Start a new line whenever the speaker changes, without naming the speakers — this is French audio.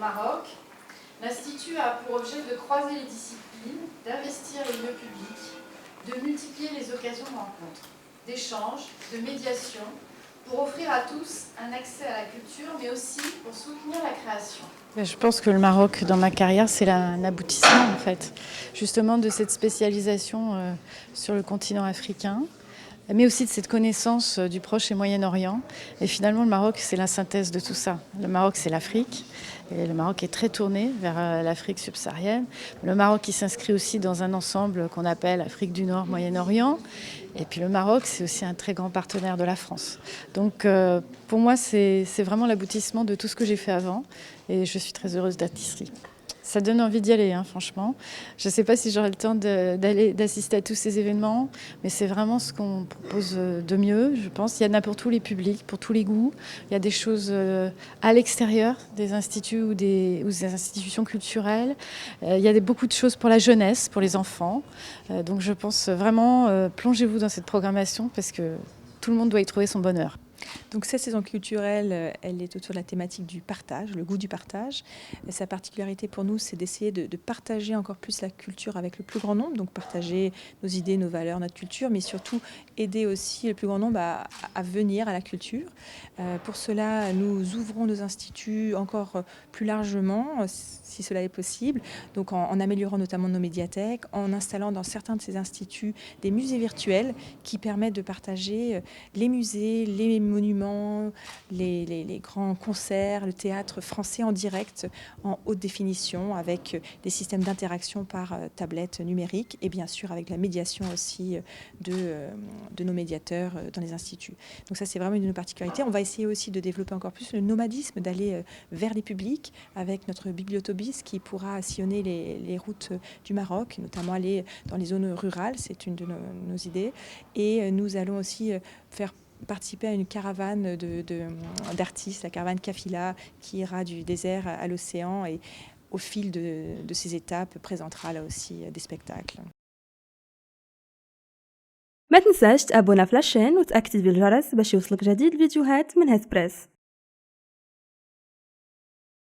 Maroc, l'Institut a pour objet de croiser les disciplines, d'investir les lieux publics, de multiplier les occasions de rencontres, d'échanges, de médiation, pour offrir à tous un accès à la culture, mais aussi pour soutenir la création.
Je pense que le Maroc, dans ma carrière, c'est un aboutissement, en fait, justement de cette spécialisation sur le continent africain, mais aussi de cette connaissance du Proche et Moyen-Orient. Et finalement, le Maroc, c'est la synthèse de tout ça. Le Maroc, c'est l'Afrique. Et le Maroc est très tourné vers l'Afrique subsaharienne. Le Maroc, il s'inscrit aussi dans un ensemble qu'on appelle Afrique du Nord, Moyen-Orient. Et puis le Maroc, c'est aussi un très grand partenaire de la France. Donc pour moi, c'est vraiment l'aboutissement de tout ce que j'ai fait avant. Et je suis très heureuse d'être ici. Ça donne envie d'y aller, hein, franchement. Je ne sais pas si j'aurai le temps d'assister à tous ces événements, mais c'est vraiment ce qu'on propose de mieux, je pense. Il y en a pour tous les publics, pour tous les goûts. Il y a des choses à l'extérieur des instituts ou des institutions culturelles. Il y a beaucoup de choses pour la jeunesse, pour les enfants. Donc je pense vraiment, plongez-vous dans cette programmation parce que tout le monde doit y trouver son bonheur.
Donc cette saison culturelle, elle est autour de la thématique du partage, le goût du partage. Et sa particularité pour nous, c'est d'essayer de partager encore plus la culture avec le plus grand nombre, donc partager nos idées, nos valeurs, notre culture, mais surtout aider aussi le plus grand nombre à venir à la culture. Pour cela, nous ouvrons nos instituts encore plus largement, si cela est possible, donc en améliorant notamment nos médiathèques, en installant dans certains de ces instituts des musées virtuels qui permettent de partager les musées, les monuments, les grands concerts, le théâtre français en direct, en haute définition, avec des systèmes d'interaction par tablette numérique et bien sûr avec la médiation aussi de nos médiateurs dans les instituts. Donc ça, c'est vraiment une particularité. On va essayer aussi de développer encore plus le nomadisme, d'aller vers les publics avec notre bibliotobis qui pourra sillonner les routes du Maroc, notamment aller dans les zones rurales, c'est une de nos idées. Et nous allons aussi faire participer à une caravane d'artistes, la caravane Kafila, qui ira du désert à l'océan et au fil de ces étapes présentera là aussi des spectacles.
ما تنساش تابونا في لاشين وتأكتيفي الجرس باش يوصلك جديد الفيديوهات من هاد بريس.